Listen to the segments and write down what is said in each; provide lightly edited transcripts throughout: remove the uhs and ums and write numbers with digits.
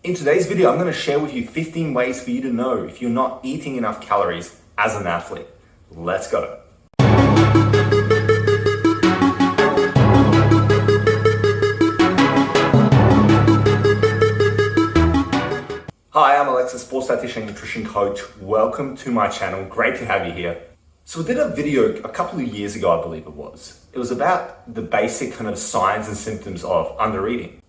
In today's video, I'm going to share with you 15 ways for you to know if you're not eating enough calories as an athlete. Let's go. Hi, I'm Alexa, sports dietitian and nutrition coach. Welcome to my channel. Great to have you here. So we did a video a couple of years ago, I believe it was. It was about the basic kind of signs and symptoms of undereating.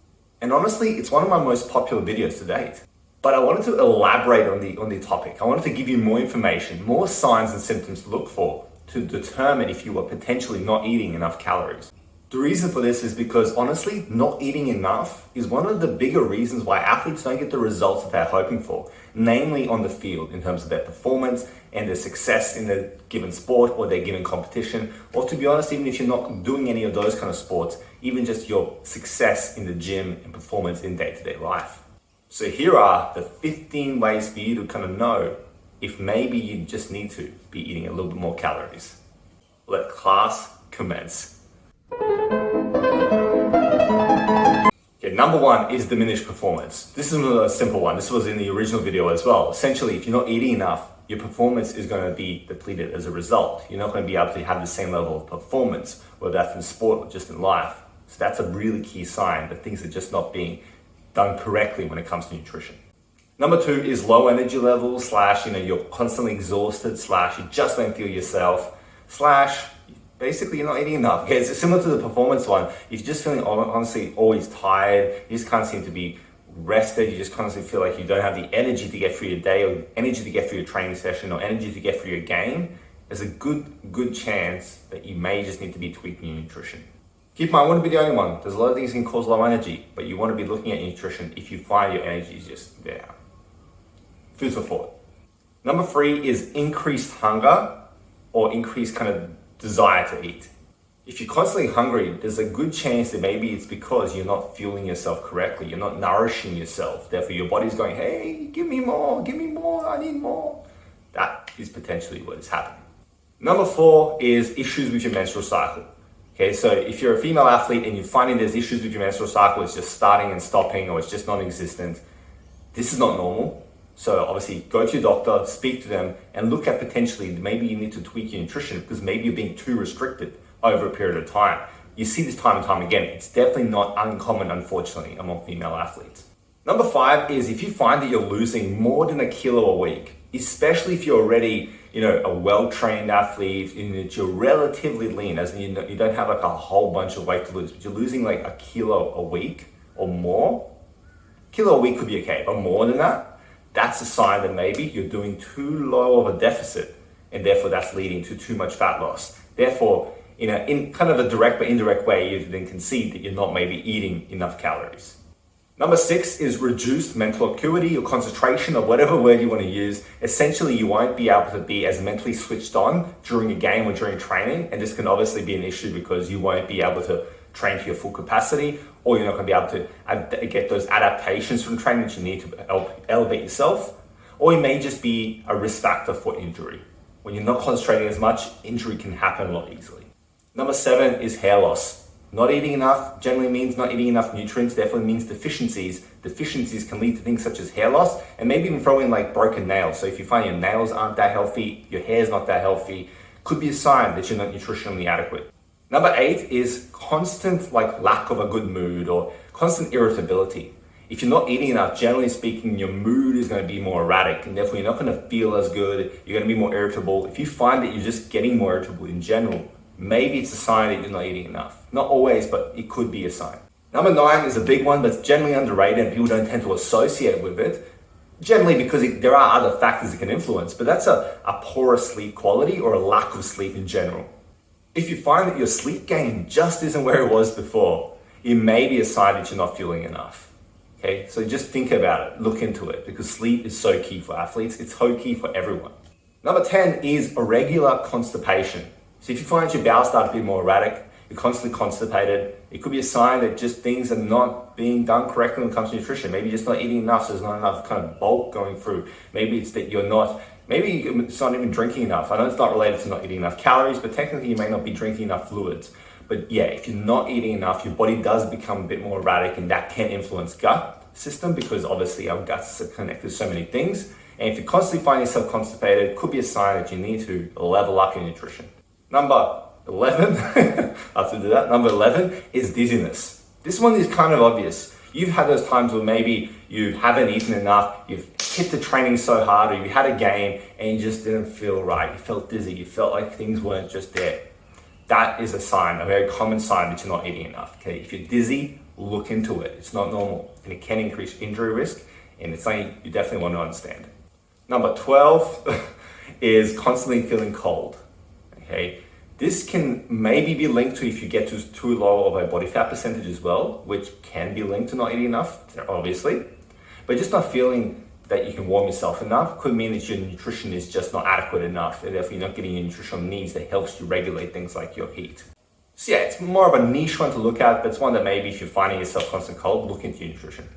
And honestly, it's one of my most popular videos to date. But I wanted to elaborate on the topic. I wanted to give you more information, more signs and symptoms to look for to determine if you are potentially not eating enough calories. The reason for this is because honestly, not eating enough is one of the bigger reasons why athletes don't get the results that they're hoping for, namely on the field in terms of their performance and their success in their given sport or their given competition, or to be honest, even if you're not doing any of those kind of sports, even just your success in the gym and performance in day-to-day life. So here are the 15 ways for you to kind of know if maybe you just need to be eating a little bit more calories. Let class commence. Okay, number one is diminished performance. This is a simple one. This was in the original video as well. Essentially, if you're not eating enough, your performance is going to be depleted as a result. You're not going to be able to have the same level of performance, whether that's in sport or just in life. So that's a really key sign that things are just not being done correctly when it comes to nutrition. Number two is low energy levels, / you're constantly exhausted, / you just don't feel yourself, / basically you're not eating enough. Okay, it's similar to the performance one. If you're just feeling honestly always tired, you just can't seem to be rested, you just constantly feel like you don't have the energy to get through your day or energy to get through your training session or energy to get through your game, there's a good chance that you may just need to be tweaking your nutrition. Keep in mind, I wouldn't be the only one. There's a lot of things that can cause low energy, but you want to be looking at your nutrition if you find your energy is just there. Food for thought. Number three is increased hunger or increased kind of desire to eat. If you're constantly hungry, there's a good chance that maybe it's because you're not fueling yourself correctly. You're not nourishing yourself. Therefore, your body's going, hey, give me more, I need more. That is potentially what is happening. Number four is issues with your menstrual cycle. Okay, so if you're a female athlete and you're finding there's issues with your menstrual cycle, it's just starting and stopping or it's just non-existent, this is not normal. So obviously go to your doctor, speak to them and look at potentially maybe you need to tweak your nutrition because maybe you're being too restricted over a period of time. You see this time and time again. It's definitely not uncommon, unfortunately, among female athletes. Number five is if you find that you're losing more than a kilo a week, especially if you're already, a well-trained athlete and that you're relatively lean, as in you don't have like a whole bunch of weight to lose, but you're losing like a kilo a week or more. Kilo a week could be okay, but more than that, that's a sign that maybe you're doing too low of a deficit and therefore that's leading to too much fat loss. Therefore, in kind of a direct but indirect way, you then concede that you're not maybe eating enough calories. Number six is reduced mental acuity or concentration or whatever word you want to use. Essentially, you won't be able to be as mentally switched on during a game or during training. And this can obviously be an issue because you won't be able to train to your full capacity or you're not going to be able to get those adaptations from training that you need to help elevate yourself. Or it may just be a risk factor for injury. When you're not concentrating as much, injury can happen a lot easily. Number seven is hair loss. Not eating enough generally means not eating enough nutrients, therefore it means deficiencies. Deficiencies can lead to things such as hair loss and maybe even throw in like broken nails. So if you find your nails aren't that healthy, your hair's not that healthy, could be a sign that you're not nutritionally adequate. Number eight is constant lack of a good mood or constant irritability. If you're not eating enough, generally speaking, your mood is going to be more erratic and therefore you're not going to feel as good. You're going to be more irritable. If you find that you're just getting more irritable in general, maybe it's a sign that you're not eating enough. Not always, but it could be a sign. Number nine is a big one, but it's generally underrated and people don't tend to associate with it. Generally because there are other factors that can influence, but that's a poorer sleep quality or a lack of sleep in general. If you find that your sleep gain just isn't where it was before, it may be a sign that you're not fueling enough. Okay, so just think about it, look into it, because sleep is so key for athletes. It's so key for everyone. Number 10 is irregular constipation. So if you find your bowels start to be more erratic, you're constantly constipated, it could be a sign that just things are not being done correctly when it comes to nutrition. Maybe you're just not eating enough, so there's not enough kind of bulk going through. Maybe it's that maybe it's not even drinking enough. I know it's not related to not eating enough calories, but technically you may not be drinking enough fluids. But yeah, if you're not eating enough, your body does become a bit more erratic and that can influence gut. system, because obviously our guts are connected to so many things. And if you constantly find yourself constipated, it could be a sign that you need to level up your nutrition. Number 11, I have to do that. Number 11 is dizziness. This one is kind of obvious. You've had those times where maybe you haven't eaten enough, you've hit the training so hard, or you had a game and you just didn't feel right. You felt dizzy, you felt like things weren't just there. That is a sign, a very common sign that you're not eating enough. Okay, if you're dizzy, look into it. It's not normal and it can increase injury risk, and it's something you definitely want to understand. Number 12 is constantly feeling cold. Okay, this can maybe be linked to if you get to too low of a body fat percentage as well, which can be linked to not eating enough, obviously. But just not feeling that you can warm yourself enough could mean that your nutrition is just not adequate enough, and therefore you're not getting your nutritional needs that helps you regulate things like your heat. So yeah, it's more of a niche one to look at, but it's one that maybe if you're finding yourself constant cold, look into your nutrition.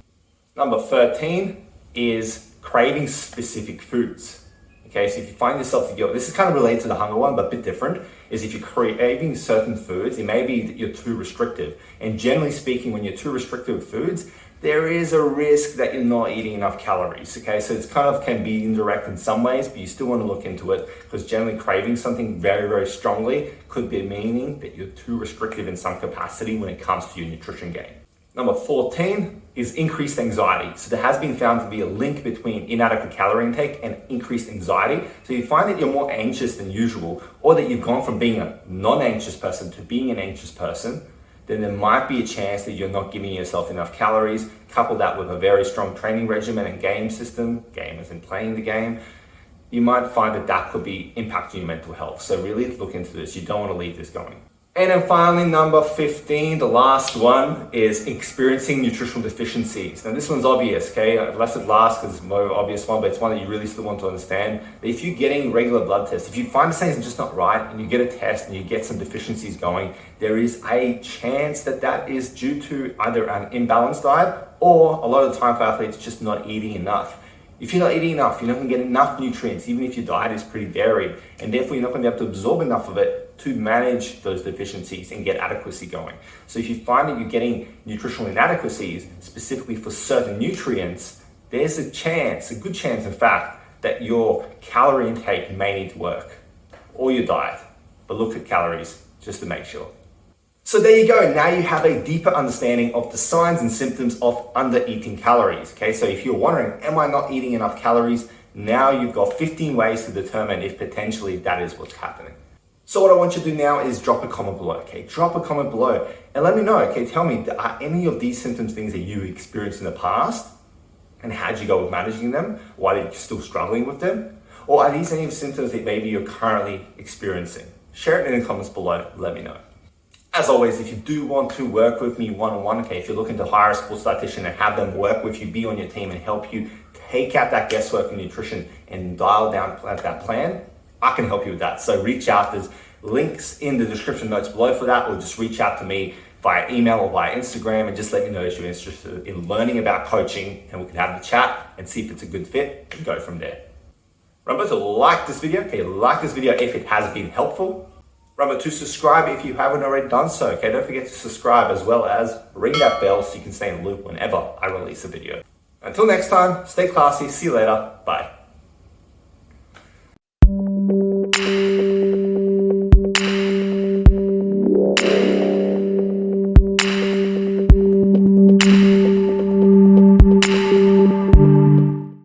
Number 13 is craving specific foods. Okay, so if you find yourself, this is kind of related to the hunger one, but a bit different, is if you're craving certain foods, it may be that you're too restrictive. And generally speaking, when you're too restrictive with foods, there is a risk that you're not eating enough calories. Okay, so it's kind of can be indirect in some ways, but you still want to look into it, because generally craving something very, very strongly could be meaning that you're too restrictive in some capacity when it comes to your nutrition gain. Number 14 is increased anxiety. So there has been found to be a link between inadequate calorie intake and increased anxiety. So you find that you're more anxious than usual, or that you've gone from being a non-anxious person to being an anxious person, then there might be a chance that you're not giving yourself enough calories. Couple that with a very strong training regimen and game system, game as in playing the game, you might find that that could be impacting your mental health. So really look into this. You don't want to leave this going. And then finally, number 15, the last one, is experiencing nutritional deficiencies. Now this one's obvious, okay? I left it last because it's the more obvious one, but it's one that you really still want to understand. That if you're getting regular blood tests, if you find something's just not right and you get a test and you get some deficiencies going, there is a chance that that is due to either an imbalanced diet, or a lot of the time for athletes just not eating enough. If you're not eating enough, you're not going to get enough nutrients, even if your diet is pretty varied, and therefore you're not going to be able to absorb enough of it to manage those deficiencies and get adequacy going. So if you find that you're getting nutritional inadequacies, specifically for certain nutrients, there's a chance, a good chance in fact, that your calorie intake may need to work, or your diet. But look at calories just to make sure. So there you go. Now you have a deeper understanding of the signs and symptoms of under eating calories. Okay, so if you're wondering, am I not eating enough calories? Now you've got 15 ways to determine if potentially that is what's happening. So what I want you to do now is drop a comment below. Okay, drop a comment below and let me know. Okay, tell me, are any of these symptoms things that you experienced in the past? And how'd you go with managing them? Why are you still struggling with them? Or are these any of the symptoms that maybe you're currently experiencing? Share it in the comments below. Let me know. As always, if you do want to work with me one-on-one, okay, if you're looking to hire a sports dietitian and have them work with you, be on your team and help you take out that guesswork in nutrition and dial down that plan, I can help you with that. So reach out. There's links in the description notes below for that, or just reach out to me via email or via Instagram and just let me know if you're interested in learning about coaching, and we can have the chat and see if it's a good fit and go from there. Remember to like this video. Okay, like this video if it has been helpful. Remember to subscribe if you haven't already done so. Okay, don't forget to subscribe, as well as ring that bell so you can stay in the loop whenever I release a video. Until next time, stay classy. See you later. Bye.